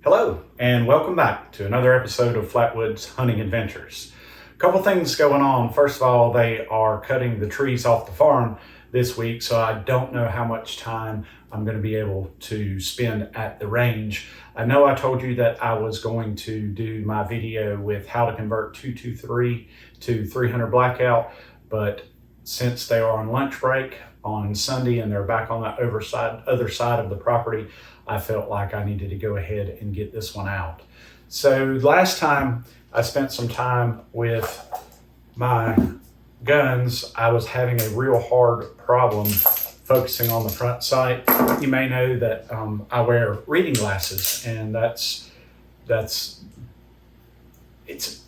Hello, and welcome back to another episode of Flatwood's Hunting Adventures. A couple things going on. First of all, they are cutting the trees off the farm this week, so I don't know how much time I'm going to be able to spend at the range. I know I told you that I was going to do my video with how to convert 223 to 300 blackout, but since they are on lunch break on Sunday and they're back on the other side of the property, I felt like I needed to go ahead and get this one out. So last time I spent some time with my guns, I was having a real hard problem focusing on the front sight. You may know that I wear reading glasses, and it's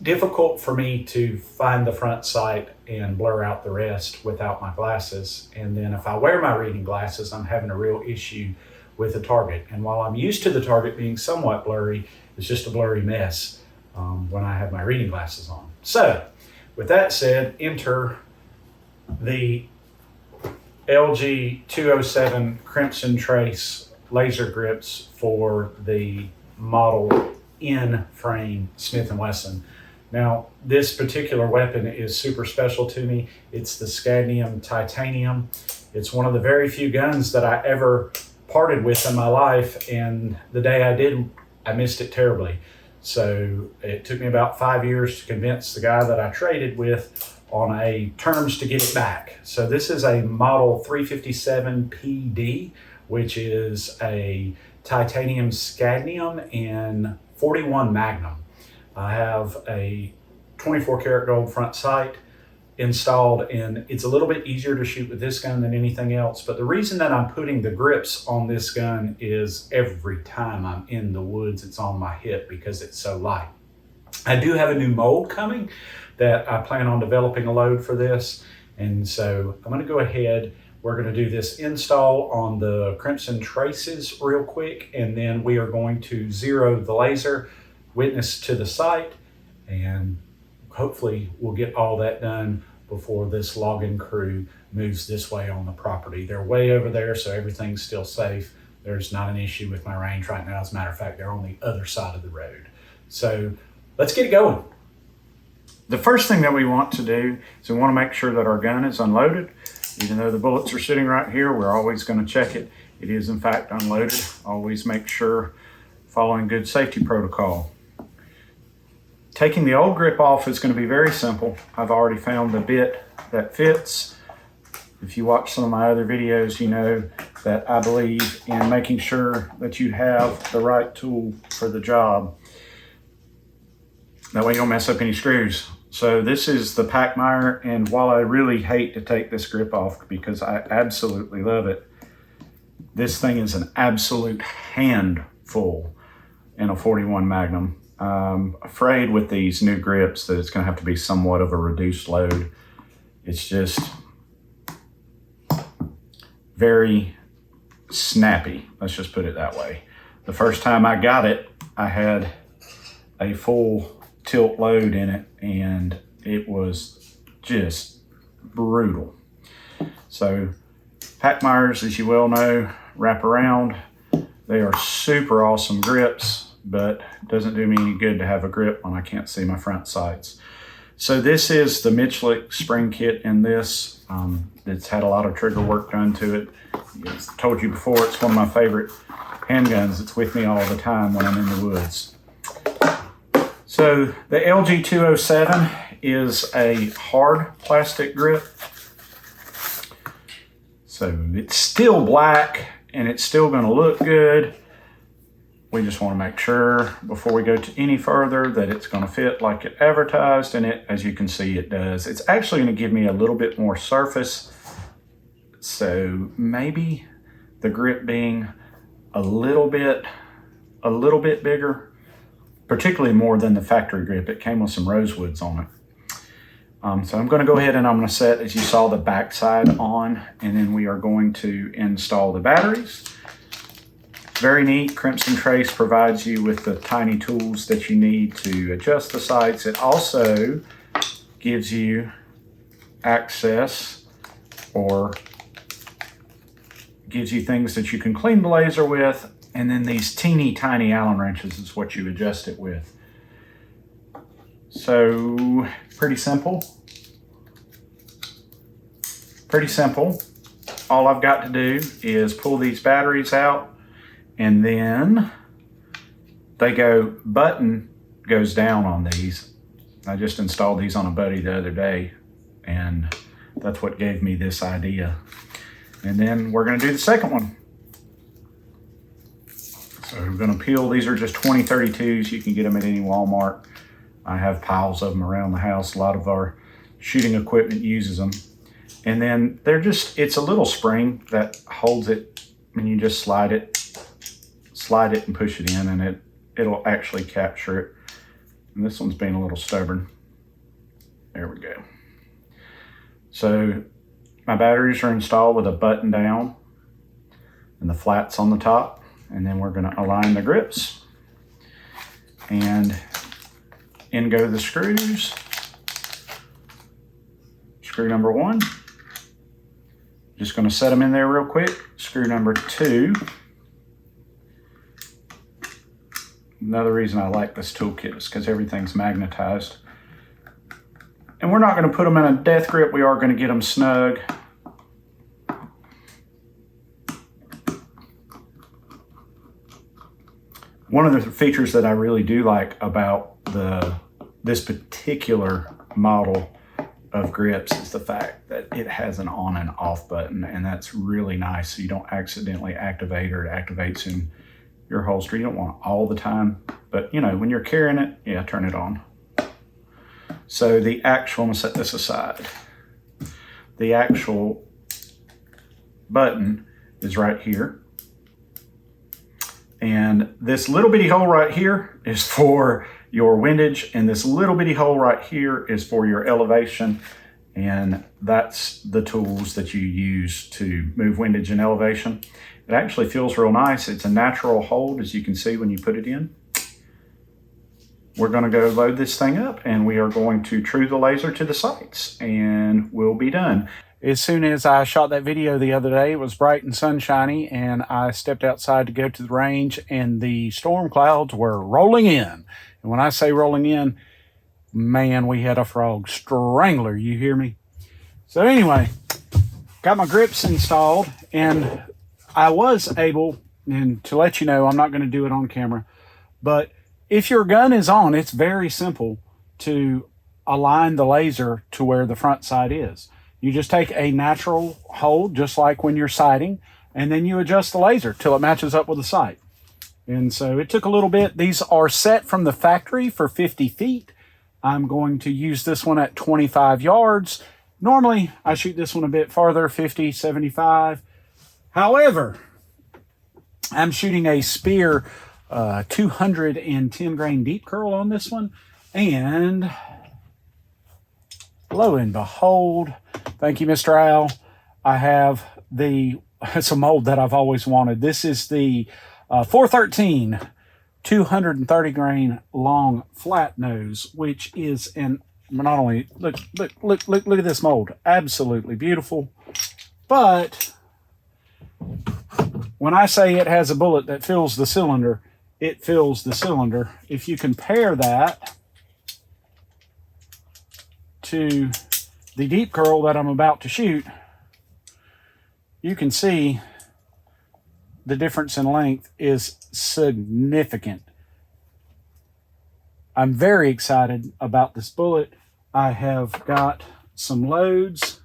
difficult for me to find the front sight and blur out the rest without my glasses. And then if I wear my reading glasses, I'm having a real issue with the target. And while I'm used to the target being somewhat blurry, it's just a blurry mess when I have my reading glasses on. So with that said, enter the LG207 Crimson Trace laser grips for the Model N frame Smith & Wesson. Now, this particular weapon is super special to me. It's the S&W Titanium. It's one of the very few guns that I ever parted with in my life, and the day I did, I missed it terribly. So it took me about 5 years to convince the guy that I traded with on a terms to get it back. So this is a Model 357 PD, which is a titanium scandium in 41 Magnum. I have a 24 karat gold front sight installed, and it's a little bit easier to shoot with this gun than anything else. But the reason that I'm putting the grips on this gun is every time I'm in the woods, it's on my hip because it's so light. I do have a new mold coming that I plan on developing a load for this. And so I'm going to go ahead. We're going to do this install on the Crimson Traces real quick, and then we are going to zero the laser, witness to the sight, and hopefully we'll get all that done before this logging crew moves this way on the property. They're way over there, so everything's still safe. There's not an issue with my range right now. As a matter of fact, they're on the other side of the road. So let's get it going. The first thing that we want to do is we want to make sure that our gun is unloaded. Even though the bullets are sitting right here, we're always going to check it. It is in fact unloaded. Always make sure, following good safety protocol. Taking the old grip off is going to be very simple. I've already found the bit that fits. If you watch some of my other videos, you know that I believe in making sure that you have the right tool for the job. That way you don't mess up any screws. So this is the Packmeyer, and while I really hate to take this grip off because I absolutely love it, this thing is an absolute handful in a 41 Magnum. I'm afraid with these new grips that it's going to have to be somewhat of a reduced load. It's just very snappy. Let's just put it that way. The first time I got it, I had a full tilt load in it, and it was just brutal. So Packmeyers, as you well know, wrap around. They are super awesome grips, but it doesn't do me any good to have a grip when I can't see my front sights. So this is the Mitchell spring kit in this. It's had a lot of trigger work done to it. As I told you before, it's one of my favorite handguns. It's with me all the time when I'm in the woods. So the LG207 is a hard plastic grip. So it's still black and it's still going to look good. We just want to make sure before we go to any further that it's going to fit like it advertised, and it, as you can see, it does. It's actually going to give me a little bit more surface. So maybe the grip being a little bit bigger, particularly more than the factory grip. It came with some rosewoods on it. So I'm going to go ahead and I'm going to set, as you saw, the backside on, and then we are going to install the batteries. Very neat. Crimson Trace provides you with the tiny tools that you need to adjust the sights. It also gives you access, or gives you things that you can clean the laser with And then these teeny tiny Allen wrenches is what you adjust it with. So pretty simple. Pretty simple. All I've got to do is pull these batteries out, and then button goes down on these. I just installed these on a buddy the other day, and that's what gave me this idea. And then we're gonna do the second one. So we're gonna peel, these are just 2032s. You can get them at any Walmart. I have piles of them around the house. A lot of our shooting equipment uses them. And then it's a little spring that holds it, and you just slide it and push it in, and it'll actually capture it. And this one's being a little stubborn. There we go. So my batteries are installed with a button down and the flats on the top. And then we're gonna align the grips. And in go the screws. Screw number 1. Just gonna set them in there real quick. Screw number 2. Another reason I like this toolkit is because everything's magnetized. And we're not gonna put them in a death grip. We are gonna get them snug. One of the features that I really do like about this particular model of grips is the fact that it has an on and off button, and that's really nice, so you don't accidentally activate, or it activates in your holster. You don't want it all the time, but you know, when you're carrying it, yeah, turn it on. So I'm gonna set this aside. The actual button is right here. And this little bitty hole right here is for your windage, and this little bitty hole right here is for your elevation. And that's the tools that you use to move windage and elevation. It actually feels real nice. It's a natural hold, as you can see when you put it in. We're gonna go load this thing up, and we are going to true the laser to the sights, and we'll be done. As soon as I shot that video the other day, it was bright and sunshiny, and I stepped outside to go to the range, and the storm clouds were rolling in. And when I say rolling in, man, we had a frog strangler, you hear me? So anyway, got my grips installed, and I was able, and to let you know, I'm not going to do it on camera, but if your gun is on, it's very simple to align the laser to where the front sight is. You just take a natural hold, just like when you're sighting, and then you adjust the laser till it matches up with the sight. And so it took a little bit. These are set from the factory for 50 feet. I'm going to use this one at 25 yards. Normally, I shoot this one a bit farther, 50, 75. However, I'm shooting a Spear 210 grain deep curl on this one, and lo and behold, thank you, Mr. Al, I have it's a mold that I've always wanted. This is the 413 230 grain long flat nose, which is not only, look at this mold, absolutely beautiful. But when I say it has a bullet that fills the cylinder, it fills the cylinder. If you compare that to the deep curl that I'm about to shoot, you can see the difference in length is significant. I'm very excited about this bullet. I have got some loads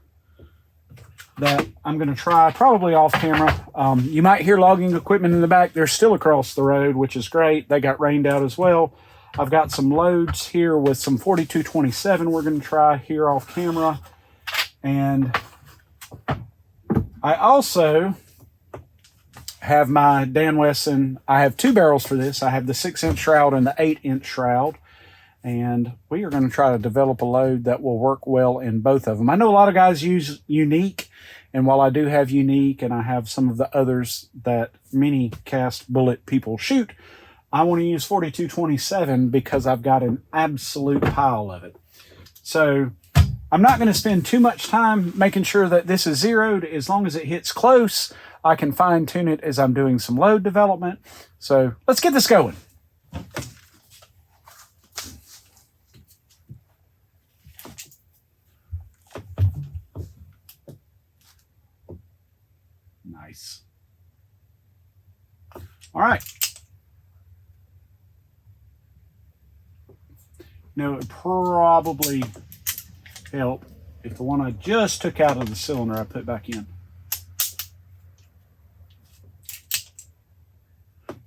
that I'm going to try probably off camera. You might hear logging equipment in the back. They're still across the road, which is great. They got rained out as well. I've got some loads here with some 4227 we're going to try here off camera. And I also have my Dan Wesson. I have two barrels for this. I have the 6-inch shroud and the 8-inch shroud. And we are going to try to develop a load that will work well in both of them. I know a lot of guys use Unique. And while I do have Unique and I have some of the others that many cast bullet people shoot, I want to use 4227 because I've got an absolute pile of it. So I'm not going to spend too much time making sure that this is zeroed. As long as it hits close, I can fine tune it as I'm doing some load development. So let's get this going. Nice. All right. Now, it would probably help if the one I just took out of the cylinder I put back in.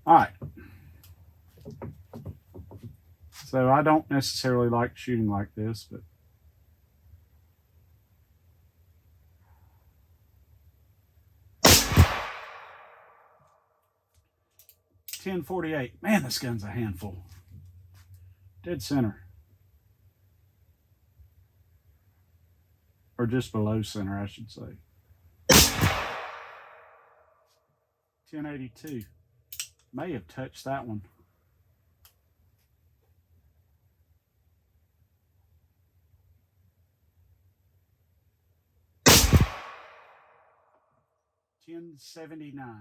All right. So I don't necessarily like shooting like this, but .10-48. Man, this gun's a handful. Dead center. Or just below center, I should say. 1082. May have touched that one. .1079.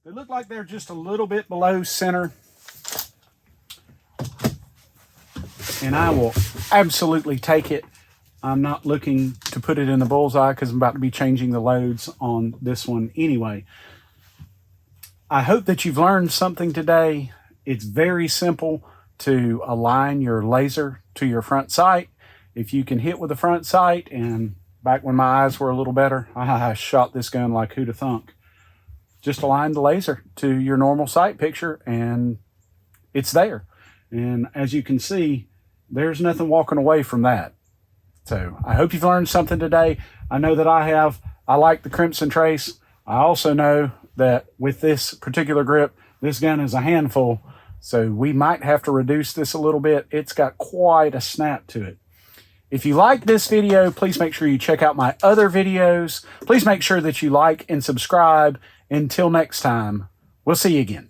They look like they're just a little bit below center. And I will absolutely take it. I'm not looking to put it in the bullseye because I'm about to be changing the loads on this one anyway. I hope that you've learned something today. It's very simple to align your laser to your front sight. If you can hit with the front sight, and back when my eyes were a little better, I shot this gun like who'da thunk. Just align the laser to your normal sight picture and it's there. And as you can see, there's nothing walking away from that. So I hope you've learned something today. I know that I have. I like the Crimson Trace. I also know that with this particular grip, this gun is a handful. So we might have to reduce this a little bit. It's got quite a snap to it. If you like this video, please make sure you check out my other videos. Please make sure that you like and subscribe. Until next time, we'll see you again.